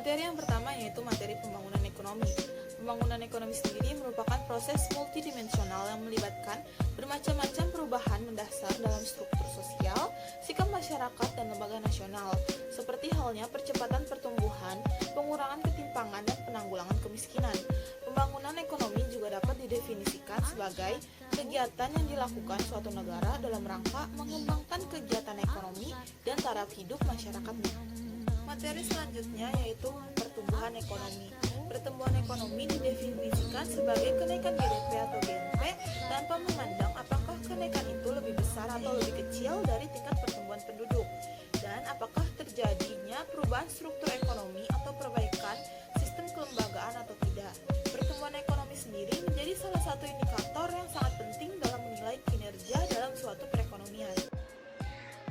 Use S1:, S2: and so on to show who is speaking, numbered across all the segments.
S1: Materi yang pertama yaitu materi pembangunan ekonomi. Pembangunan ekonomi sendiri merupakan proses multidimensional yang melibatkan bermacam-macam perubahan mendasar dalam struktur sosial, sikap masyarakat, dan lembaga nasional, seperti halnya percepatan pertumbuhan, pengurangan ketimpangan, dan penanggulangan kemiskinan. Pembangunan ekonomi juga dapat didefinisikan sebagai kegiatan yang dilakukan suatu negara dalam rangka mengembangkan kegiatan ekonomi dan taraf hidup masyarakatnya. Materi selanjutnya yaitu pertumbuhan ekonomi. Pertumbuhan ekonomi didefinisikan sebagai kenaikan GDP atau BNP tanpa memandang apakah kenaikan itu lebih besar atau lebih kecil dari tingkat pertumbuhan penduduk, dan apakah terjadinya perubahan struktur ekonomi atau perbaikan sistem kelembagaan atau tidak. Pertumbuhan ekonomi sendiri menjadi salah satu indikator yang sangat penting dalam menilai kinerja dalam suatu perekonomian.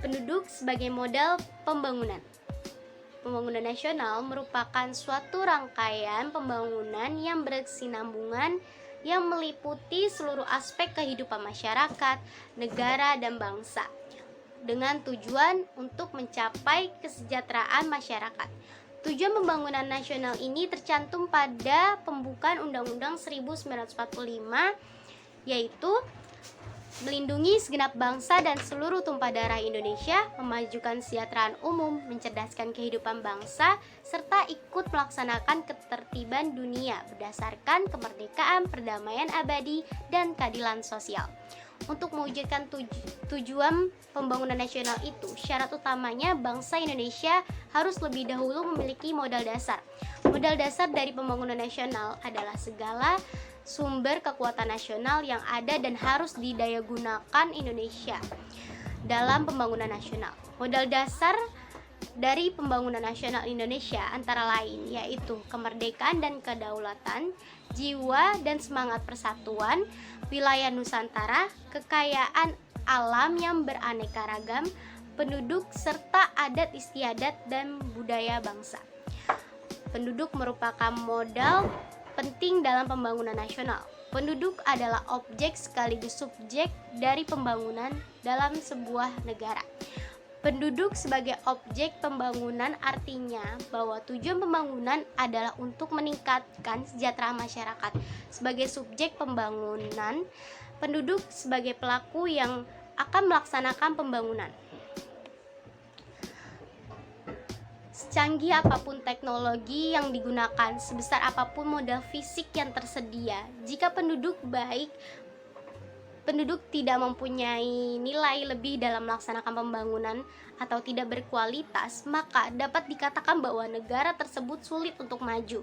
S2: Penduduk sebagai modal pembangunan. Pembangunan nasional merupakan suatu rangkaian pembangunan yang berkesinambungan yang meliputi seluruh aspek kehidupan masyarakat, negara, dan bangsa dengan tujuan untuk mencapai kesejahteraan masyarakat. Tujuan pembangunan nasional ini tercantum pada pembukaan Undang-Undang 1945, yaitu melindungi segenap bangsa dan seluruh tumpah darah Indonesia, memajukan kesejahteraan umum, mencerdaskan kehidupan bangsa, serta ikut melaksanakan ketertiban dunia berdasarkan kemerdekaan, perdamaian abadi, dan keadilan sosial. Untuk mewujudkan tujuan pembangunan nasional itu, syarat utamanya bangsa Indonesia harus lebih dahulu memiliki modal dasar. Modal dasar dari pembangunan nasional adalah segala sumber kekuatan nasional yang ada dan harus didayagunakan Indonesia dalam pembangunan nasional. Modal dasar dari pembangunan nasional Indonesia antara lain yaitu kemerdekaan dan kedaulatan, jiwa dan semangat persatuan, wilayah Nusantara, kekayaan alam yang beraneka ragam, penduduk serta adat istiadat dan budaya bangsa. Penduduk merupakan modal penting dalam pembangunan nasional. Penduduk adalah objek sekaligus subjek dari pembangunan dalam sebuah negara. Penduduk sebagai objek pembangunan artinya bahwa tujuan pembangunan adalah untuk meningkatkan kesejahteraan masyarakat. Sebagai subjek pembangunan, penduduk sebagai pelaku yang akan melaksanakan pembangunan. Secanggih apapun teknologi yang digunakan, sebesar apapun modal fisik yang tersedia, jika penduduk tidak mempunyai nilai lebih dalam melaksanakan pembangunan atau tidak berkualitas, maka dapat dikatakan bahwa negara tersebut sulit untuk maju.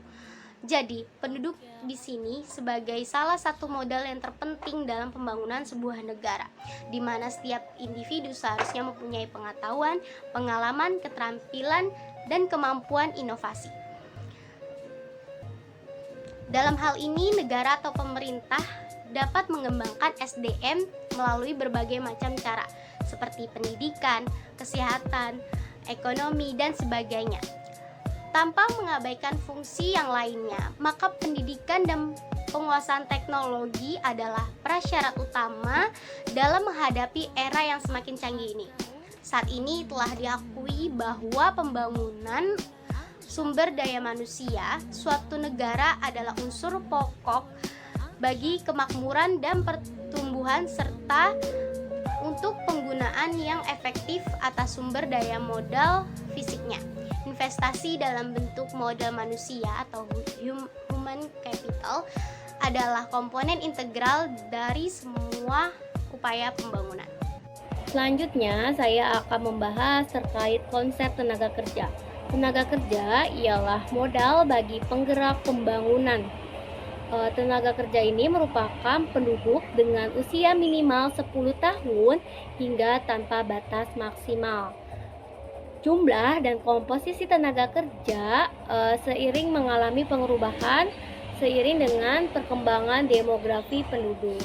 S2: Jadi, penduduk di sini sebagai salah satu modal yang terpenting dalam pembangunan sebuah negara, di mana setiap individu seharusnya mempunyai pengetahuan, pengalaman, keterampilan, dan kemampuan inovasi. Dalam hal ini, negara atau pemerintah dapat mengembangkan SDM melalui berbagai macam cara, seperti pendidikan, kesehatan, ekonomi, dan sebagainya. Tanpa mengabaikan fungsi yang lainnya, maka pendidikan dan penguasaan teknologi adalah prasyarat utama dalam menghadapi era yang semakin canggih ini. Saat ini telah diakui bahwa pembangunan sumber daya manusia suatu negara adalah unsur pokok bagi kemakmuran dan pertumbuhan serta untuk penggunaan yang efektif atas sumber daya modal fisiknya. Investasi dalam bentuk modal manusia atau human capital adalah komponen integral dari semua upaya pembangunan.
S3: Selanjutnya, saya akan membahas terkait konsep tenaga kerja. Tenaga kerja ialah modal bagi penggerak pembangunan. Tenaga kerja ini merupakan penduduk dengan usia minimal 10 tahun hingga tanpa batas maksimal. Jumlah dan komposisi tenaga kerja seiring mengalami perubahan seiring dengan perkembangan demografi penduduk.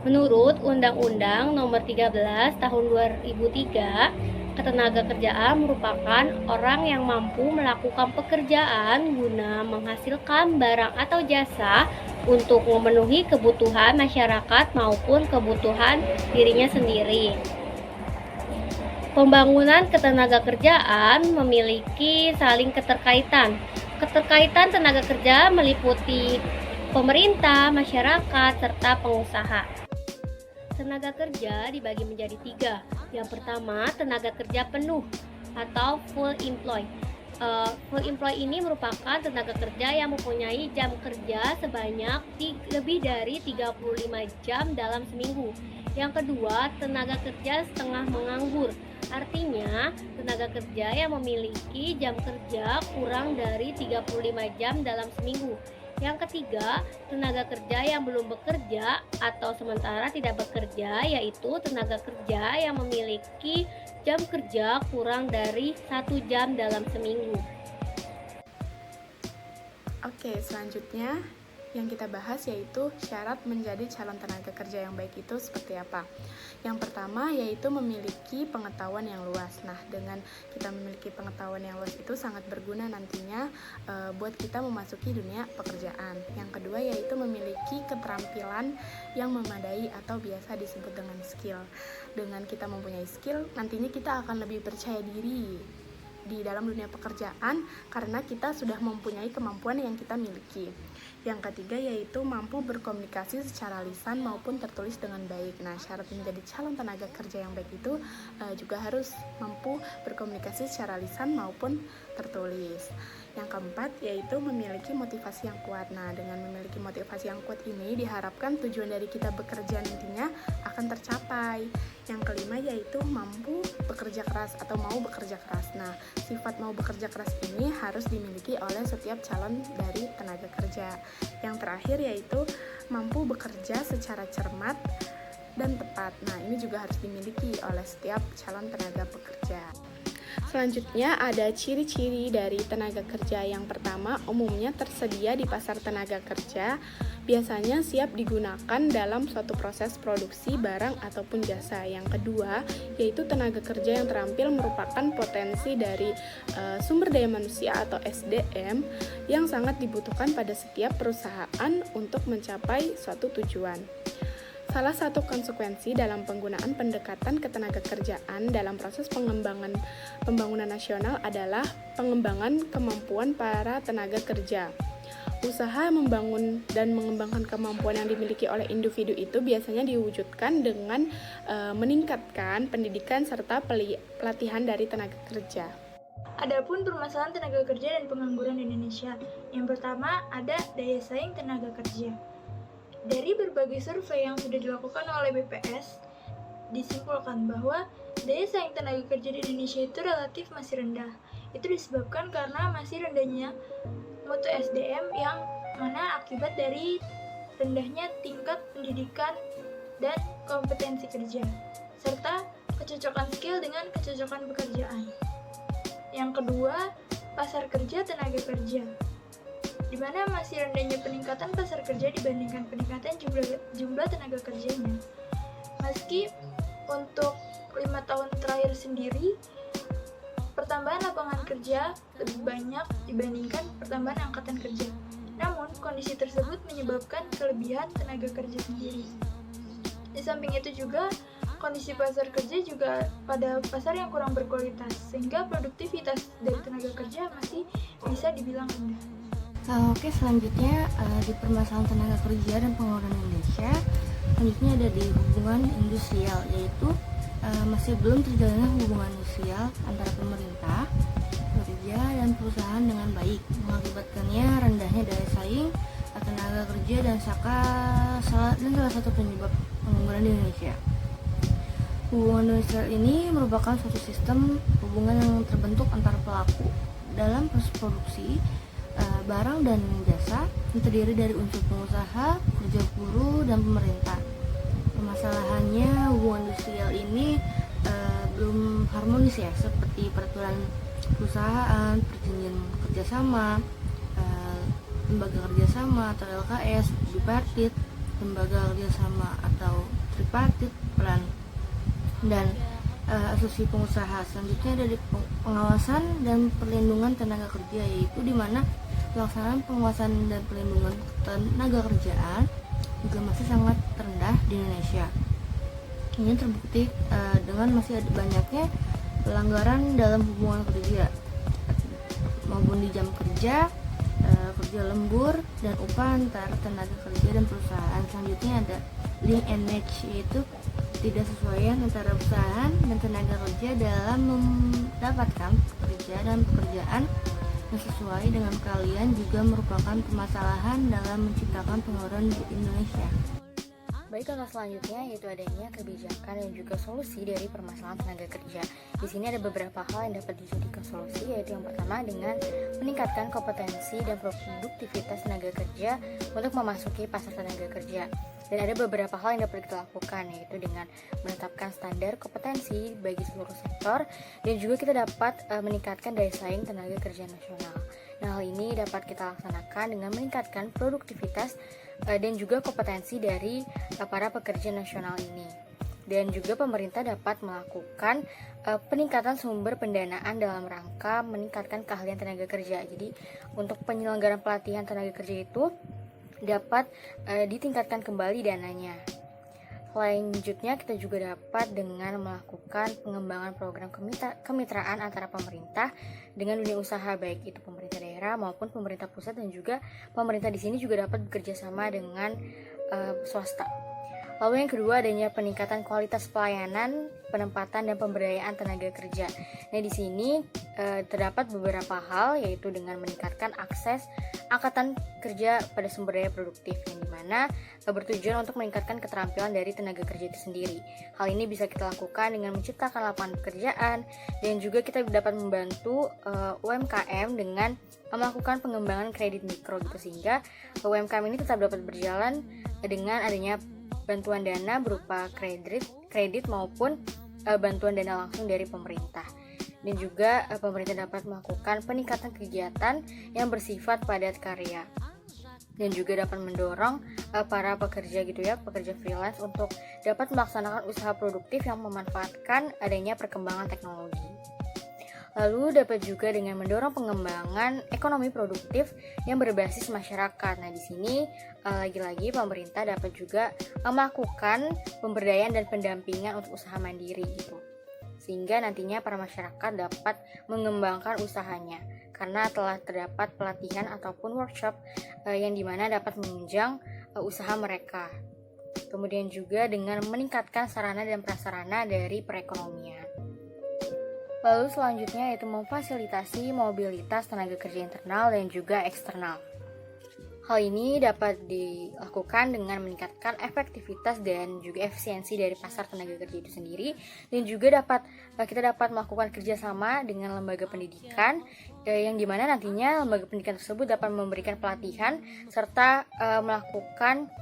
S3: Menurut Undang-Undang Nomor 13 Tahun 2003, ketenagakerjaan merupakan orang yang mampu melakukan pekerjaan guna menghasilkan barang atau jasa untuk memenuhi kebutuhan masyarakat maupun kebutuhan dirinya sendiri. Pembangunan ketenagakerjaan memiliki saling keterkaitan. Keterkaitan tenaga kerja meliputi pemerintah, masyarakat, serta pengusaha. Tenaga kerja dibagi menjadi 3. Yang pertama, tenaga kerja penuh atau full employ. Full employ ini merupakan tenaga kerja yang mempunyai jam kerja sebanyak lebih dari 35 jam dalam seminggu. Yang kedua, tenaga kerja setengah menganggur. Artinya, tenaga kerja yang memiliki jam kerja kurang dari 35 jam dalam seminggu. Yang ketiga, tenaga kerja yang belum bekerja atau sementara tidak bekerja, yaitu tenaga kerja yang memiliki jam kerja kurang dari 1 jam dalam seminggu.
S1: Oke, selanjutnya yang kita bahas yaitu syarat menjadi calon tenaga kerja yang baik itu seperti apa. Yang pertama yaitu memiliki pengetahuan yang luas. Nah, dengan kita memiliki pengetahuan yang luas itu sangat berguna nantinya buat kita memasuki dunia pekerjaan. Yang kedua yaitu memiliki keterampilan yang memadai atau biasa disebut dengan skill. Dengan kita mempunyai skill, nantinya kita akan lebih percaya diri di dalam dunia pekerjaan karena kita sudah mempunyai kemampuan yang kita miliki. Yang ketiga yaitu mampu berkomunikasi secara lisan maupun tertulis dengan baik. Nah, syarat menjadi calon tenaga kerja yang baik itu juga harus mampu berkomunikasi secara lisan maupun tertulis. Yang keempat yaitu memiliki motivasi yang kuat. Nah, dengan memiliki motivasi yang kuat ini diharapkan tujuan dari kita bekerja nantinya akan tercapai. Yang kelima yaitu mampu bekerja keras atau mau bekerja keras. Nah, sifat mau bekerja keras ini harus dimiliki oleh setiap calon dari tenaga kerja. Yang terakhir yaitu mampu bekerja secara cermat dan tepat. Nah, ini juga harus dimiliki oleh setiap calon tenaga pekerja. Selanjutnya ada ciri-ciri dari tenaga kerja. Yang pertama, umumnya tersedia di pasar tenaga kerja, biasanya siap digunakan dalam suatu proses produksi barang ataupun jasa. Yang kedua, yaitu tenaga kerja yang terampil merupakan potensi dari sumber daya manusia atau SDM yang sangat dibutuhkan pada setiap perusahaan untuk mencapai suatu tujuan. Salah satu konsekuensi dalam penggunaan pendekatan ketenagakerjaan dalam proses pembangunan nasional adalah pengembangan kemampuan para tenaga kerja. Usaha membangun dan mengembangkan kemampuan yang dimiliki oleh individu itu biasanya diwujudkan dengan meningkatkan pendidikan serta pelatihan dari tenaga kerja.
S4: Adapun permasalahan tenaga kerja dan pengangguran di Indonesia. Yang pertama ada daya saing tenaga kerja. Dari berbagai survei yang sudah dilakukan oleh BPS, disimpulkan bahwa daya saing tenaga kerja di Indonesia itu relatif masih rendah. Itu disebabkan karena masih rendahnya mutu SDM yang mana akibat dari rendahnya tingkat pendidikan dan kompetensi kerja, serta kecocokan skill dengan kecocokan pekerjaan. Yang kedua, pasar kerja tenaga kerja, di mana masih rendahnya peningkatan pasar kerja dibandingkan peningkatan jumlah tenaga kerjanya. Meski untuk 5 tahun terakhir sendiri, pertambahan lapangan kerja lebih banyak dibandingkan pertambahan angkatan kerja. Namun, kondisi tersebut menyebabkan kelebihan tenaga kerja sendiri. Di samping itu juga, kondisi pasar kerja juga pada pasar yang kurang berkualitas, sehingga produktivitas dari tenaga kerja masih bisa dibilang rendah.
S5: Oke, selanjutnya di permasalahan tenaga kerja dan pengangguran Indonesia, selanjutnya ada di hubungan industrial, yaitu masih belum terjalinnya hubungan industrial antara pemerintah, pekerja, dan perusahaan dengan baik, mengakibatkannya rendahnya daya saing tenaga kerja dan salah satu penyebab pengangguran di Indonesia. Hubungan industrial ini merupakan suatu sistem hubungan yang terbentuk antara pelaku dalam proses produksi barang dan jasa yang terdiri dari unsur pengusaha, kerja buruh, dan pemerintah. Permasalahannya hubungan industrial ini belum harmonis ya, seperti peraturan perusahaan, perjanjian kerjasama, lembaga kerjasama atau LKS, bipartit, lembaga kerjasama atau tripartit, peran dan asosiasi pengusaha. Selanjutnya dari pengawasan dan perlindungan tenaga kerja, yaitu di mana pelaksanaan pengawasan dan perlindungan tenaga kerjaan juga masih sangat rendah di Indonesia. Ini terbukti dengan masih ada banyaknya pelanggaran dalam hubungan kerja maupun di jam kerja, kerja lembur, dan upah antara tenaga kerja dan perusahaan. Selanjutnya ada link and match, yaitu tidak sesuaian antara perusahaan dan tenaga kerja dalam mendapatkan pekerjaan yang sesuai dengan kalian juga merupakan permasalahan dalam menciptakan pengangguran di Indonesia.
S6: Baik, langkah selanjutnya yaitu adanya kebijakan dan juga solusi dari permasalahan tenaga kerja. Di sini ada beberapa hal yang dapat dijadikan solusi, yaitu yang pertama dengan meningkatkan kompetensi dan produktivitas tenaga kerja untuk memasuki pasar tenaga kerja. Dan ada beberapa hal yang dapat kita lakukan, yaitu dengan menetapkan standar kompetensi bagi seluruh sektor, dan juga kita dapat meningkatkan daya saing tenaga kerja nasional. Nah, hal ini dapat kita laksanakan dengan meningkatkan produktivitas dan juga kompetensi dari para pekerja nasional ini. Dan juga pemerintah dapat melakukan peningkatan sumber pendanaan dalam rangka meningkatkan keahlian tenaga kerja. Jadi untuk penyelenggaraan pelatihan tenaga kerja itu dapat ditingkatkan kembali dananya. Selanjutnya kita juga dapat dengan melakukan pengembangan program kemitraan antara pemerintah dengan dunia usaha, baik itu pemerintah daerah maupun pemerintah pusat, dan juga pemerintah di sini juga dapat bekerja sama dengan swasta. Lalu yang kedua adanya peningkatan kualitas pelayanan, penempatan dan pemberdayaan tenaga kerja. Nah, di sini terdapat beberapa hal, yaitu dengan meningkatkan akses angkatan kerja pada sumber daya produktif, yang dimana bertujuan untuk meningkatkan keterampilan dari tenaga kerja itu sendiri. Hal ini bisa kita lakukan dengan menciptakan lapangan pekerjaan, dan juga kita dapat membantu UMKM dengan melakukan pengembangan kredit mikro gitu, sehingga UMKM ini tetap dapat berjalan dengan adanya bantuan dana berupa kredit maupun bantuan dana langsung dari pemerintah. Dan juga pemerintah dapat melakukan peningkatan kegiatan yang bersifat padat karya, dan juga dapat mendorong para pekerja gitu ya, pekerja freelance untuk dapat melaksanakan usaha produktif yang memanfaatkan adanya perkembangan teknologi. Lalu dapat juga dengan mendorong pengembangan ekonomi produktif yang berbasis masyarakat. Nah, di sini lagi-lagi pemerintah dapat juga melakukan pemberdayaan dan pendampingan untuk usaha mandiri gitu. Sehingga nantinya para masyarakat dapat mengembangkan usahanya karena telah terdapat pelatihan ataupun workshop yang dimana dapat menunjang usaha mereka. Kemudian juga dengan meningkatkan sarana dan prasarana dari perekonomian. Lalu selanjutnya yaitu memfasilitasi mobilitas tenaga kerja internal dan juga eksternal. Hal ini dapat dilakukan dengan meningkatkan efektivitas dan juga efisiensi dari pasar tenaga kerja itu sendiri, dan juga kita dapat melakukan kerjasama dengan lembaga pendidikan yang dimana nantinya lembaga pendidikan tersebut dapat memberikan pelatihan serta melakukan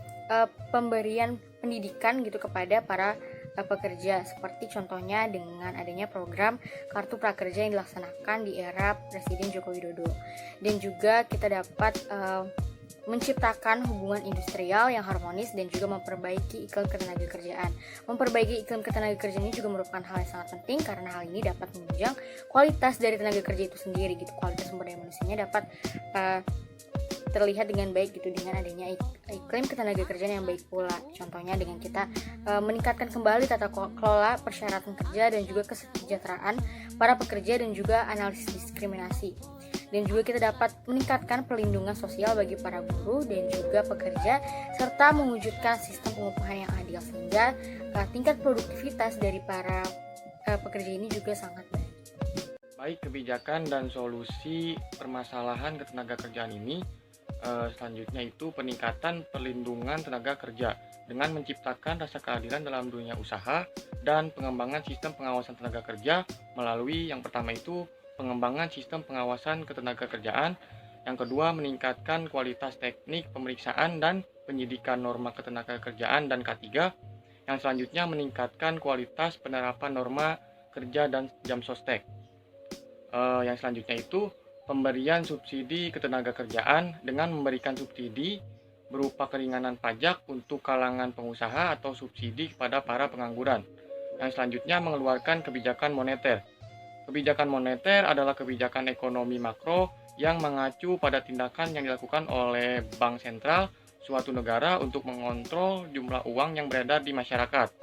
S6: pemberian pendidikan gitu kepada para pekerja, seperti contohnya dengan adanya program Kartu Prakerja yang dilaksanakan di era Presiden Joko Widodo. Dan juga kita dapat menciptakan hubungan industrial yang harmonis dan juga memperbaiki iklim ketenagakerjaan. Memperbaiki iklim ketenagakerjaan ini juga merupakan hal yang sangat penting karena hal ini dapat menunjang kualitas dari tenaga kerja itu sendiri gitu. Kualitas sumber daya manusianya dapat terlihat dengan baik gitu dengan adanya iklim ketenagakerjaan yang baik pula. Contohnya dengan kita meningkatkan kembali tata kelola persyaratan kerja dan juga kesejahteraan para pekerja dan juga analisis diskriminasi. Dan juga kita dapat meningkatkan perlindungan sosial bagi para buruh dan juga pekerja serta mewujudkan sistem pengupahan yang adil sehingga tingkat produktivitas dari para pekerja ini juga sangat baik.
S7: Baik, kebijakan dan solusi permasalahan ketenagakerjaan ini selanjutnya itu peningkatan perlindungan tenaga kerja dengan menciptakan rasa keadilan dalam dunia usaha dan pengembangan sistem pengawasan tenaga kerja melalui yang pertama itu pengembangan sistem pengawasan ketenagakerjaan, yang kedua meningkatkan kualitas teknik pemeriksaan dan penyidikan norma ketenagakerjaan, dan ketiga yang selanjutnya meningkatkan kualitas penerapan norma kerja dan jam sostek. Yang selanjutnya itu pemberian subsidi ketenagakerjaan dengan memberikan subsidi berupa keringanan pajak untuk kalangan pengusaha atau subsidi kepada para pengangguran. Yang selanjutnya mengeluarkan kebijakan moneter. Kebijakan moneter adalah kebijakan ekonomi makro yang mengacu pada tindakan yang dilakukan oleh bank sentral suatu negara untuk mengontrol jumlah uang yang beredar di masyarakat.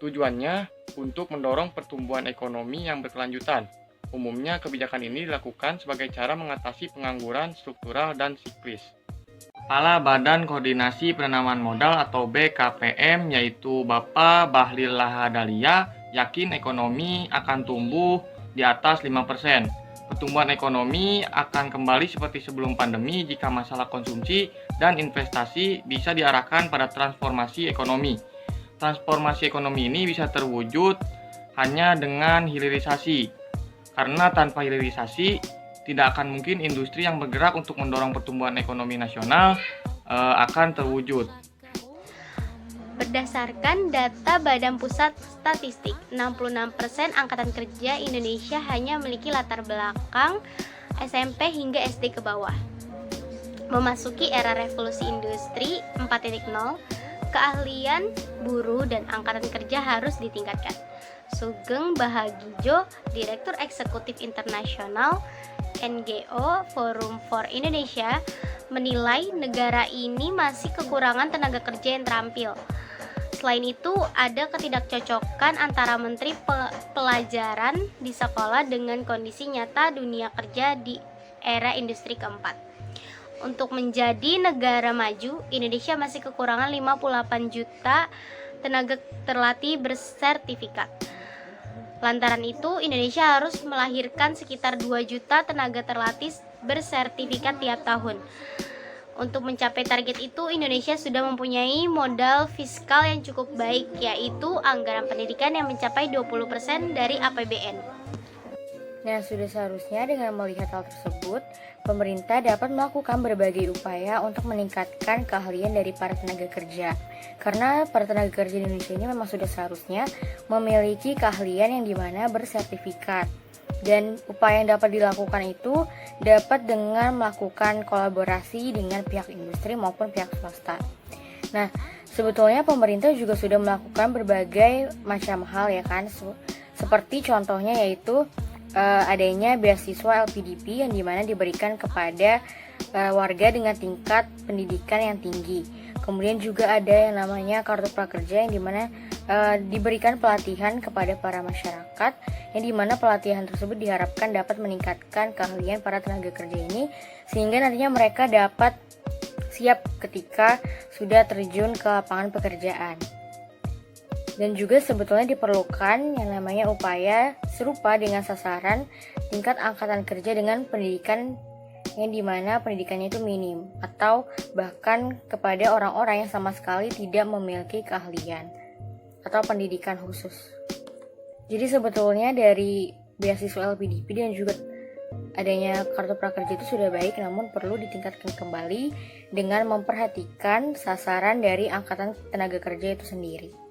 S7: Tujuannya untuk mendorong pertumbuhan ekonomi yang berkelanjutan. Umumnya kebijakan ini dilakukan sebagai cara mengatasi pengangguran struktural dan siklis. Kepala Badan Koordinasi Penanaman Modal atau BKPM yaitu Bapak Bahlil Lahadalia yakin ekonomi akan tumbuh di atas 5%. Pertumbuhan ekonomi akan kembali seperti sebelum pandemi jika masalah konsumsi dan investasi bisa diarahkan pada transformasi ekonomi. Transformasi ekonomi ini bisa terwujud hanya dengan hilirisasi, karena tanpa hilirisasi tidak akan mungkin industri yang bergerak untuk mendorong pertumbuhan ekonomi nasional akan terwujud.
S2: Berdasarkan data Badan Pusat Statistik, 66% angkatan kerja Indonesia hanya memiliki latar belakang SMP hingga SD ke bawah. Memasuki era revolusi industri 4.0, keahlian buruh dan angkatan kerja harus ditingkatkan. Sugeng Bahagijo, Direktur Eksekutif Internasional NGO Forum for Indonesia, menilai negara ini masih kekurangan tenaga kerja yang terampil. Selain itu, ada ketidakcocokan antara Menteri Pelajaran di sekolah dengan kondisi nyata dunia kerja di era industri keempat. Untuk menjadi negara maju, Indonesia masih kekurangan 58 juta tenaga terlatih bersertifikat. Lantaran itu, Indonesia harus melahirkan sekitar 2 juta tenaga terlatih bersertifikat tiap tahun. Untuk mencapai target itu, Indonesia sudah mempunyai modal fiskal yang cukup baik, yaitu anggaran pendidikan yang mencapai 20% dari APBN.
S6: Nah, sudah seharusnya dengan melihat hal tersebut, pemerintah dapat melakukan berbagai upaya untuk meningkatkan keahlian dari para tenaga kerja. Karena para tenaga kerja di Indonesia ini memang sudah seharusnya memiliki keahlian yang dimana bersertifikat. Dan upaya yang dapat dilakukan itu dapat dengan melakukan kolaborasi dengan pihak industri maupun pihak swasta. Nah, sebetulnya pemerintah juga sudah melakukan berbagai macam hal ya kan, seperti contohnya yaitu adanya beasiswa LPDP yang dimana diberikan kepada warga dengan tingkat pendidikan yang tinggi. Kemudian juga ada yang namanya kartu prakerja yang dimana diberikan pelatihan kepada para masyarakat, yang dimana pelatihan tersebut diharapkan dapat meningkatkan keahlian para tenaga kerja ini sehingga nantinya mereka dapat siap ketika sudah terjun ke lapangan pekerjaan. Dan juga sebetulnya diperlukan yang namanya upaya serupa dengan sasaran tingkat angkatan kerja dengan pendidikan yang dimana pendidikannya itu minim atau bahkan kepada orang-orang yang sama sekali tidak memiliki keahlian atau pendidikan khusus. Jadi sebetulnya dari beasiswa LPDP dan juga adanya kartu prakerja itu sudah baik, namun perlu ditingkatkan kembali dengan memperhatikan sasaran dari angkatan tenaga kerja itu sendiri.